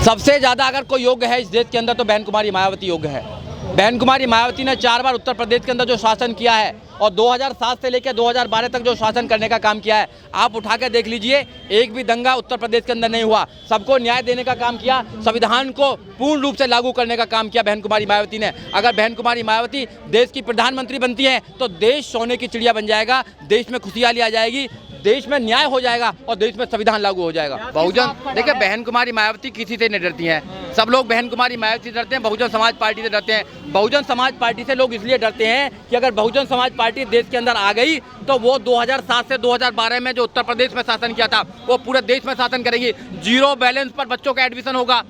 सबसे ज़्यादा अगर कोई योग्य है इस देश के अंदर तो बहन कुमारी मायावती योग्य है। बहन कुमारी मायावती ने 4 बार उत्तर प्रदेश के अंदर जो शासन किया है और 2007 से लेकर 2012 तक जो शासन करने का काम किया है, आप उठा के देख लीजिए, एक भी दंगा उत्तर प्रदेश के अंदर नहीं हुआ। सबको न्याय देने का काम किया, संविधान को पूर्ण रूप से लागू करने का काम किया बहन कुमारी मायावती ने। अगर बहन कुमारी मायावती देश की प्रधानमंत्री बनती है तो देश सोने की चिड़िया बन जाएगा, देश में खुशहाली आ जाएगी, देश में न्याय हो जाएगा और देश में संविधान लागू हो जाएगा। बहुजन देखिए, बहन कुमारी मायावती किसी से नहीं डरती हैं। सब लोग बहन कुमारी मायावती से डरते हैं, बहुजन समाज पार्टी से डरते हैं। बहुजन समाज पार्टी से लोग इसलिए डरते हैं कि अगर बहुजन समाज पार्टी देश के अंदर आ गई तो वो 2007 से 2012 में जो उत्तर प्रदेश में शासन किया था वो पूरे देश में शासन करेगी। 0 बैलेंस पर बच्चों का एडमिशन होगा।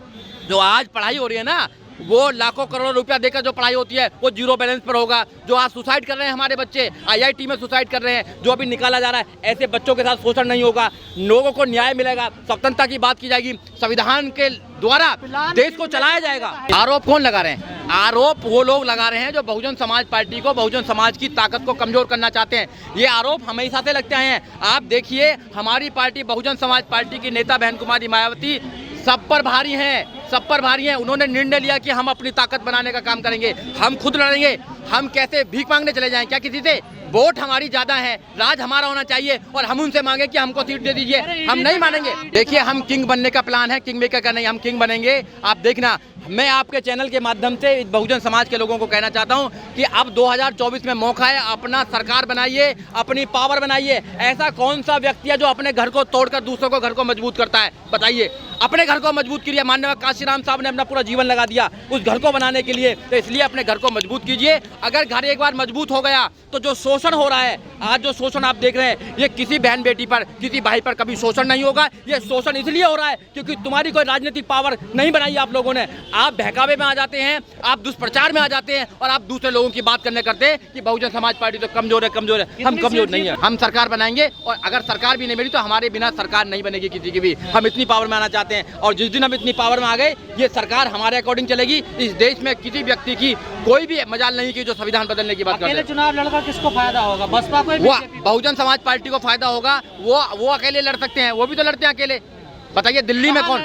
जो आज पढ़ाई हो रही है ना, वो लाखों करोड़ों रुपया देकर जो पढ़ाई होती है वो 0 बैलेंस पर होगा। जो आज सुसाइड कर रहे हैं हमारे बच्चे, IIT में सुसाइड कर रहे हैं, जो अभी निकाला जा रहा है, ऐसे बच्चों के साथ शोषण नहीं होगा। लोगों को न्याय मिलेगा, स्वतंत्रता की बात की जाएगी, संविधान के द्वारा देश को चलाया जाएगा। आरोप कौन लगा रहे हैं? आरोप वो लोग लगा रहे हैं जो बहुजन समाज पार्टी को, बहुजन समाज की ताकत को कमजोर करना चाहते हैं। ये आरोप हमेशा से लगते हैं। आप देखिए, हमारी पार्टी बहुजन समाज पार्टी की नेता बहन कुमारी मायावती सब पर भारी हैं, सब पर भारी हैं। उन्होंने निर्णय लिया कि हम अपनी ताकत बनाने का काम करेंगे, हम खुद लड़ेंगे। हम कैसे भीख मांगने चले जाएं क्या किसी से? वोट हमारी ज्यादा है, राज हमारा होना चाहिए और हम उनसे मांगे कि हमको सीट दे दीजिए, हम नहीं मानेंगे। देखिए, हम किंग बनने का प्लान है, किंग मेकर का नहीं, हम किंग बनेंगे। आप देखना, मैं आपके चैनल के माध्यम से बहुजन समाज के लोगों को कहना चाहता हूं कि अब 2024 में मौका है, अपना सरकार बनाइए, अपनी पावर बनाइए। ऐसा कौन सा व्यक्ति है जो अपने घर को तोड़कर दूसरों को घर को मजबूत करता है? बताइए, अपने घर को मजबूत कीजिए। माननीय काशीराम साहब ने अपना पूरा जीवन लगा दिया उस घर को बनाने के लिए, तो इसलिए अपने घर को मजबूत कीजिए। अगर घर एक बार मजबूत हो गया तो जो शोषण हो रहा है, आज जो शोषण आप देख रहे हैं, ये किसी बहन बेटी पर, किसी भाई पर कभी शोषण नहीं होगा। ये शोषण इसलिए हो रहा है क्योंकि तुम्हारी कोई राजनीतिक पावर नहीं बनाई आप लोगों ने। आप बहकावे में आ जाते हैं, आप दुष्प्रचार में आ जाते हैं और आप दूसरे लोगों की बात करने करते हैं कि बहुजन समाज पार्टी तो कमजोर है, कमजोर है। हम कमजोर नहीं है, हम सरकार बनाएंगे और अगर सरकार भी नहीं बनी तो हमारे बिना सरकार नहीं बनेगी किसी की भी। हम इतनी पावर में आना चाहते हैं और जिस दिन हम इतनी पावर में आ गए, ये सरकार हमारे अकॉर्डिंग चलेगी। इस देश में किसी व्यक्ति की कोई भी मजाल नहीं की जो संविधान बदलने की बात करते हैं। चुनाव लड़का किसको फायदा होगा? बसपा को? वो बहुजन समाज पार्टी को फायदा होगा। वो अकेले लड़ सकते हैं, वो भी तो लड़ते हैं अकेले। बताइए, दिल्ली में कौन?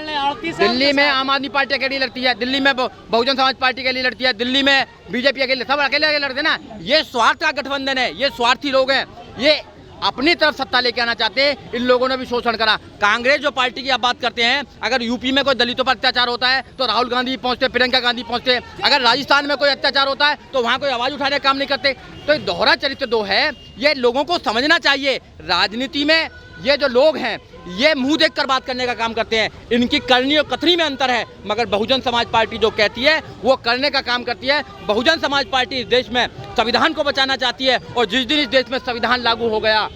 दिल्ली में आम आदमी पार्टी अकेली लड़ती है, दिल्ली में बहुजन समाज पार्टी अकेली लड़ती है, दिल्ली में बीजेपी अकेले, सब अकेले लड़ते हैं ना। ये स्वार्थ का गठबंधन है, ये स्वार्थी लोग हैं, ये अपनी तरफ सत्ता लेके आना चाहते हैं। इन लोगों ने भी शोषण करा। कांग्रेस जो पार्टी की आप बात करते हैं, अगर यूपी में कोई दलितों पर अत्याचार होता है तो राहुल गांधी पहुंचते, प्रियंका गांधी पहुंचते। अगर राजस्थान में कोई अत्याचार होता है तो वहां कोई आवाज उठाने का काम नहीं करते। तो ये दोहरा चरित्र दो है, ये लोगों को समझना चाहिए। राजनीति में ये जो लोग हैं, ये मुंह देखकर बात करने का काम करते हैं, इनकी करनी और कथनी में अंतर है। मगर बहुजन समाज पार्टी जो कहती है वो करने का काम करती है। बहुजन समाज पार्टी इस देश में संविधान को बचाना चाहती है और जिस दिन इस देश में संविधान लागू हो गया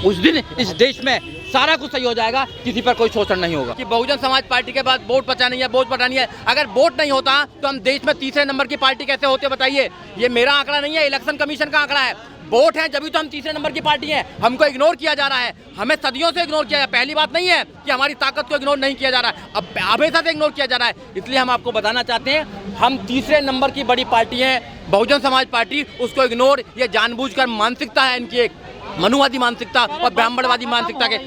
उस दिन इस देश में सारा कुछ सही हो जाएगा, किसी पर कोई शोषण नहीं होगा। कि बहुजन समाज पार्टी के बाद वोट बचानी है, वोट बचानी है। अगर वोट नहीं होता तो हम देश में तीसरे नंबर की पार्टी कैसे होते बताइए? ये मेरा आंकड़ा नहीं है, इलेक्शन कमीशन का आंकड़ा है। वोट है जब तो हम तीसरे नंबर की पार्टी हैं। हमको इग्नोर किया जा रहा है, हमें सदियों से इग्नोर किया है। पहली बात नहीं है कि हमारी ताकत को इग्नोर नहीं किया जा रहा है, अब हमेशा से इग्नोर किया जा रहा है। इसलिए हम आपको बताना चाहते हैं, हम तीसरे नंबर की बड़ी पार्टी हैं बहुजन समाज पार्टी। उसको इग्नोर, ये जानबूझकर मानसिकता है इनकी, एक मनुवादी मानसिकता और ब्राह्मणवादी मानसिकता के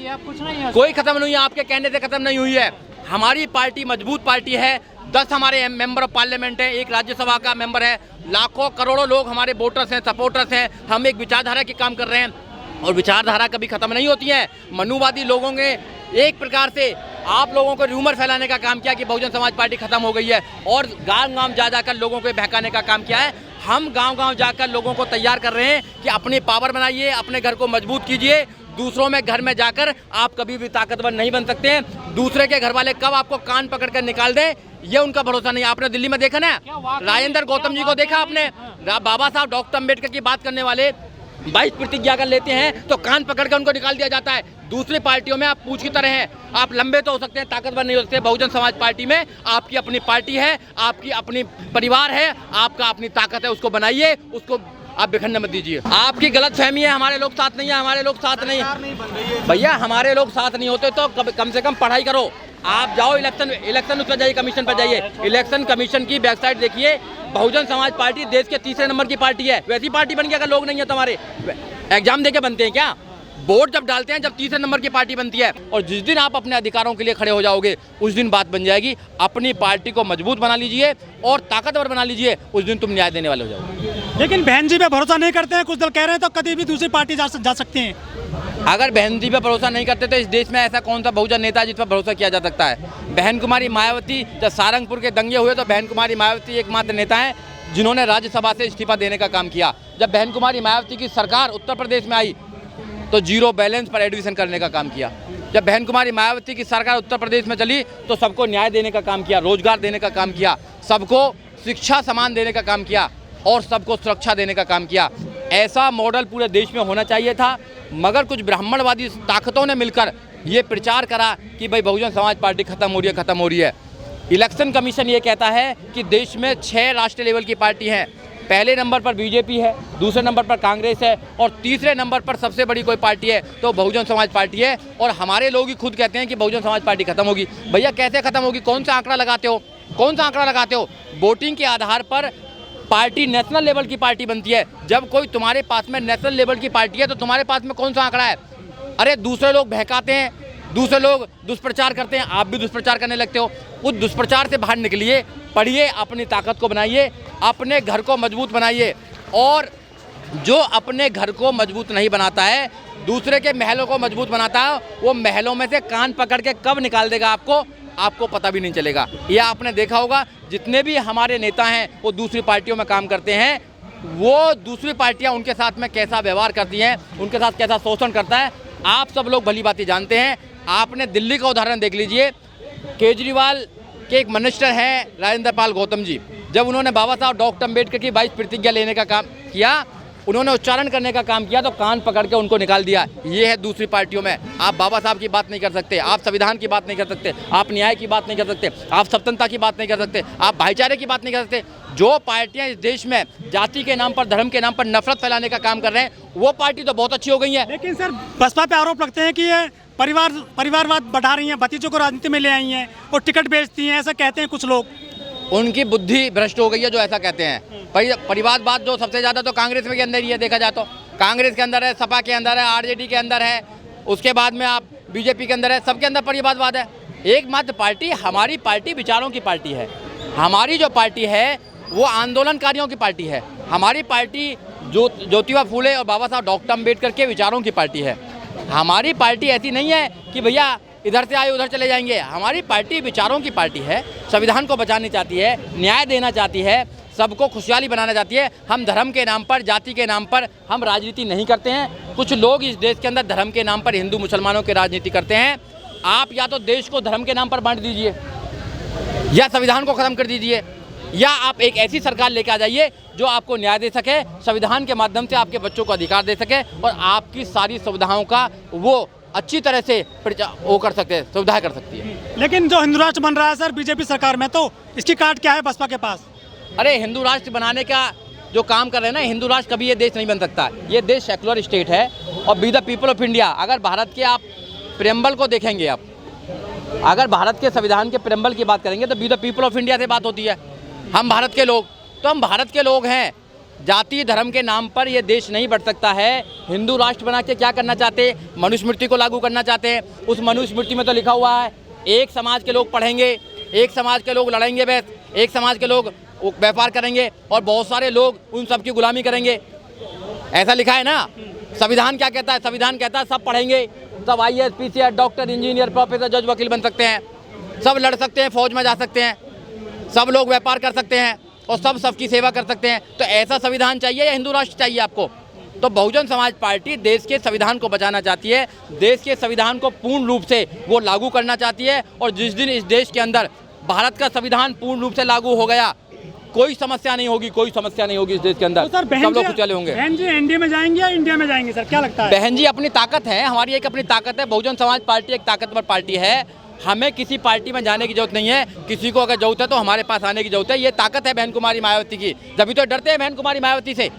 कोई खत्म नहीं है, आपके कहने से खत्म नहीं हुई है। हमारी पार्टी मजबूत पार्टी है। 10 हमारे मेंबर ऑफ पार्लियामेंट है, एक राज्यसभा का मेंबर है, लाखों करोड़ों लोग हमारे वोटर्स हैं, सपोर्टर्स हैं। हम एक विचारधारा के काम कर रहे हैं और विचारधारा कभी खत्म नहीं होती है। मनुवादी लोगों ने एक प्रकार से आप लोगों को रूमर फैलाने का काम किया कि बहुजन समाज पार्टी खत्म हो गई है और गांव-गांव जा जाकर लोगों को बहकाने का काम किया है। हम गांव-गांव जाकर लोगों को तैयार कर रहे हैं कि अपनी पावर बनाइए, अपने घर को मजबूत कीजिए। दूसरों में घर में जाकर आप कभी भी ताकतवर नहीं बन सकते हैं। दूसरे के घर वाले कब आपको कान पकड़ कर निकाल दें, ये उनका भरोसा नहीं। आपने दिल्ली में देखा ना, राजेंद्र गौतम जी को देखा आपने? बाबा साहब डॉक्टर अम्बेडकर की बात करने वाले 22 प्रतिज्ञा कर लेते हैं तो कान पकड़ कर उनको निकाल दिया जाता है। दूसरी पार्टियों में आप पूछ की तरह हैं, आप लंबे तो हो सकते हैं, ताकतवर नहीं हो सकते। बहुजन समाज पार्टी में आपकी अपनी पार्टी है, आपकी अपनी परिवार है, आपका अपनी ताकत है, उसको बनाइए, उसको आप बिखरने मत दीजिए। आपकी गलत फहमी है, हमारे लोग साथ नहीं है, हमारे लोग साथ नहीं है भैया, हमारे लोग साथ नहीं होते तो कम से कम पढ़ाई करो। आप जाओ इलेक्शन उस पर जाइए, कमीशन पर जाइए, इलेक्शन कमीशन की वेबसाइट देखिए। बहुजन समाज पार्टी देश के तीसरे नंबर की पार्टी है। वैसी पार्टी बन गई अगर लोग नहीं है तो हमारे एग्जाम देके बनते हैं क्या? वोट जब डालते हैं, जब तीसरे नंबर की पार्टी बनती है। और जिस दिन आप अपने अधिकारों के लिए खड़े हो जाओगे, उस दिन बात बन जाएगी। अपनी पार्टी को मजबूत बना लीजिए और ताकतवर बना लीजिए, उस दिन तुम न्याय देने वाले हो जाओगे। लेकिन बहन जी पे भरोसा नहीं करते हैं, कुछ दल कह रहे हैं तो कभी भी दूसरी पार्टी जा सकते हैं। अगर बहन जी पे भरोसा नहीं करते तो इस देश में ऐसा कौन सा बहुजन नेता है जिस पर भरोसा किया जा सकता है? बहन कुमारी मायावती, जब सारंगपुर के दंगे हुए तो बहन कुमारी मायावती एकमात्र नेता हैं जिन्होंने राज्यसभा से इस्तीफा देने का काम किया। जब बहन कुमारी मायावती की सरकार उत्तर प्रदेश में आई तो जीरो बैलेंस पर एडमिशन करने का काम किया। जब बहन कुमारी मायावती की सरकार उत्तर प्रदेश में चली तो सबको न्याय देने का काम किया, रोजगार देने का काम किया, सबको शिक्षा समान देने का काम किया और सबको सुरक्षा देने का काम किया। ऐसा मॉडल पूरे देश में होना चाहिए था, मगर कुछ ब्राह्मणवादी ताकतों ने मिलकर ये प्रचार करा कि भाई बहुजन समाज पार्टी खत्म हो रही है, खत्म हो रही है। इलेक्शन कमीशन ये कहता है कि देश में 6 राष्ट्रीय लेवल की पार्टी हैं। पहले नंबर पर बीजेपी है, दूसरे नंबर पर कांग्रेस है और तीसरे नंबर पर सबसे बड़ी कोई पार्टी है तो बहुजन समाज पार्टी है। और हमारे लोग ही खुद कहते हैं कि बहुजन समाज पार्टी खत्म होगी। भैया कैसे खत्म होगी? कौन सा आंकड़ा लगाते हो? कौन सा आंकड़ा लगाते हो? वोटिंग के आधार पर पार्टी नेशनल लेवल की पार्टी बनती है। जब कोई तुम्हारे पास में नेशनल लेवल की पार्टी है तो तुम्हारे पास में कौन सा आंकड़ा है? अरे दूसरे लोग बहकाते हैं, दूसरे लोग दुष्प्रचार करते हैं, आप भी दुष्प्रचार करने लगते हो। उस दुष्प्रचार से बाहर निकलिए, पढ़िए, अपनी ताकत को बनाइए, अपने घर को मजबूत बनाइए। और जो अपने घर को मजबूत नहीं बनाता है, दूसरे के महलों को मजबूत बनाता है, वो महलों में से कान पकड़ के कब निकाल देगा आपको पता भी नहीं चलेगा। यह आपने देखा होगा, जितने भी हमारे नेता हैं वो दूसरी पार्टियों में काम करते हैं, वो दूसरी पार्टियां उनके साथ में कैसा व्यवहार करती हैं, उनके साथ कैसा शोषण करता है, आप सब लोग भली भांति जानते हैं। आपने दिल्ली का उदाहरण देख लीजिए। केजरीवाल के एक मिनिस्टर हैं राजेंद्र पाल गौतम जी, जब उन्होंने बाबा साहब डॉक्टर अम्बेडकर की 22 प्रतिज्ञा लेने का काम किया, उन्होंने उच्चारण करने का काम किया तो कान पकड़ के उनको निकाल दिया। ये है दूसरी पार्टियों में। आप बाबा साहब की बात नहीं कर सकते, आप संविधान की बात नहीं कर सकते, आप न्याय की बात नहीं कर सकते, आप स्वतंत्रता की बात नहीं कर सकते, आप भाईचारे की बात नहीं कर सकते। जो पार्टियां इस देश में जाति के नाम पर, धर्म के नाम पर नफरत फैलाने का काम कर रहे हैं, वो पार्टी तो बहुत अच्छी हो गई है। लेकिन सर बसपा पे आरोप लगते हैं कि ये परिवारवाद बढ़ा रही हैं, भतीजों को राजनीति में ले आई हैं और टिकट बेचती हैं, ऐसा कहते हैं कुछ लोग। उनकी बुद्धि भ्रष्ट हो गई है जो ऐसा कहते हैं। परिवारवाद जो सबसे ज़्यादा तो कांग्रेस में के अंदर ही है, देखा जाए तो कांग्रेस के अंदर है, सपा के अंदर है, आरजेडी के अंदर है, उसके बाद में आप बीजेपी के अंदर है, सबके अंदर परिवारवाद है। एकमात्र पार्टी हमारी पार्टी विचारों की पार्टी है। हमारी जो पार्टी है वो आंदोलनकारियों की पार्टी है। हमारी पार्टी ज्योतिबा फूले और बाबा साहब डॉक्टर अम्बेडकर के विचारों की पार्टी है। हमारी पार्टी ऐसी नहीं है कि भैया इधर से आए उधर चले जाएंगे। हमारी पार्टी विचारों की पार्टी है, संविधान को बचानी चाहती है, न्याय देना चाहती है, सबको खुशहाली बनाना चाहती है। हम धर्म के नाम पर, जाति के नाम पर हम राजनीति नहीं करते हैं। कुछ लोग इस देश के अंदर धर्म के नाम पर हिंदू मुसलमानों की राजनीति करते हैं। आप या तो देश को धर्म के नाम पर बांट दीजिए, या संविधान को ख़त्म कर दीजिए, या आप एक ऐसी सरकार लेके आ जाइए जो आपको न्याय दे सके, संविधान के माध्यम से आपके बच्चों को अधिकार दे सके और आपकी सारी सुविधाओं का वो अच्छी तरह से वो कर सकते हैं, सुविधा कर सकती है। लेकिन जो हिंदू राष्ट्र बन रहा है सर बीजेपी सरकार में, तो इसकी काट क्या है बसपा के पास? अरे हिंदू राष्ट्र बनाने का जो काम कर रहे हैं ना, हिंदू राष्ट्र कभी ये देश नहीं बन सकता। ये देश सेकुलर स्टेट है और be the people of India. अगर भारत के आप प्रेम्बल को देखेंगे, आप अगर भारत के संविधान के प्रेम्बल की बात करेंगे तो be the people of India से बात होती है। हम भारत के लोग, तो हम भारत के लोग हैं। जाति धर्म के नाम पर ये देश नहीं बढ़ सकता है। हिंदू राष्ट्र बना के क्या करना चाहते हैं? मनुस्मृति को लागू करना चाहते हैं। उस मनुस्मृति में तो लिखा हुआ है एक समाज के लोग पढ़ेंगे, एक समाज के लोग लड़ेंगे बहस, एक समाज के लोग व्यापार करेंगे और बहुत सारे लोग उन सब की गुलामी करेंगे। ऐसा लिखा है ना। संविधान क्या कहता है? संविधान कहता है सब पढ़ेंगे, सब IAS PCS doctor engineer professor जज वकील बन सकते हैं, सब लड़ सकते हैं, फौज में जा सकते हैं, सब लोग व्यापार कर सकते हैं और सब सबकी सेवा कर सकते हैं। तो ऐसा संविधान चाहिए या हिंदू राष्ट्र चाहिए आपको? तो बहुजन समाज पार्टी देश के संविधान को बचाना चाहती है, देश के संविधान को पूर्ण रूप से वो लागू करना चाहती है। और जिस दिन इस देश के अंदर भारत का संविधान पूर्ण रूप से लागू हो गया, कोई समस्या नहीं होगी, कोई समस्या नहीं होगी इस देश के अंदर। तो सब लोग खुशहाल होंगे। बहन जी एनडीए में जाएंगे या इंडिया में जाएंगे सर, क्या लगता है? बहन जी अपनी ताकत है, हमारी एक अपनी ताकत है। बहुजन समाज पार्टी एक ताकतवर पार्टी है। हमें किसी पार्टी में जाने की जरूरत नहीं है। किसी को अगर जरूरत है तो हमारे पास आने की जरूरत है। ये ताकत है बहन कुमारी मायावती की। जब तो डरते हैं बहन कुमारी मायावती से।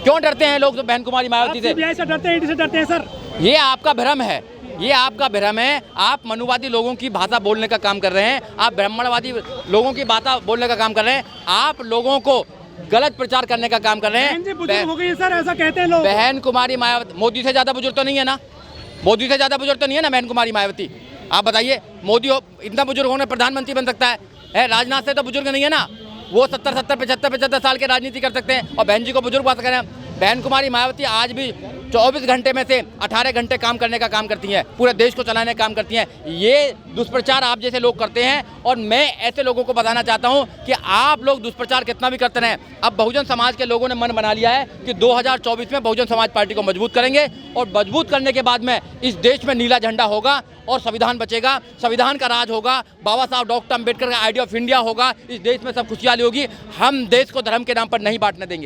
क्यों डरते हैं लोग बहन कुमारी मायावती से? से डरते हैं, से डरते हैं सर। ये आपका भ्रम है, ये आपका भ्रम है। आप मनुवादी लोगों की भाषा बोलने का काम कर रहे हैं, आप ब्राह्मणवादी लोगों की भाषा बोलने का काम कर रहे हैं, आप लोगों को गलत प्रचार करने का काम कर रहे हैं। बुजुर्ग हो गई सर, ऐसा कहते हैं लोग। बहन कुमारी मायावती मोदी से ज्यादा बुजुर्ग तो नहीं है ना। मोदी से ज़्यादा बुजुर्ग तो नहीं है ना बहन कुमारी मायावती। आप बताइए, मोदी इतना बुजुर्ग होने प्रधानमंत्री बन सकता है? राजनाथ से तो बुजुर्ग नहीं है ना, वो 70-75 साल के राजनीति कर सकते हैं और बहन जी को बुजुर्ग बात करें। बहन कुमारी मायावती आज भी 24 घंटे में से 18 घंटे काम करने का काम करती हैं, पूरे देश को चलाने का काम करती हैं। ये दुष्प्रचार आप जैसे लोग करते हैं और मैं ऐसे लोगों को बताना चाहता हूं कि आप लोग दुष्प्रचार कितना भी करते रहें, अब बहुजन समाज के लोगों ने मन बना लिया है कि 2024 में बहुजन समाज पार्टी को मजबूत करेंगे और मजबूत करने के बाद में इस देश में नीला झंडा होगा और संविधान बचेगा, संविधान का राज होगा, बाबा साहब डॉक्टर अम्बेडकर का आइडिया ऑफ इंडिया होगा, इस देश में सब खुशहाली होगी। हम देश को धर्म के नाम पर नहीं बांटने देंगे।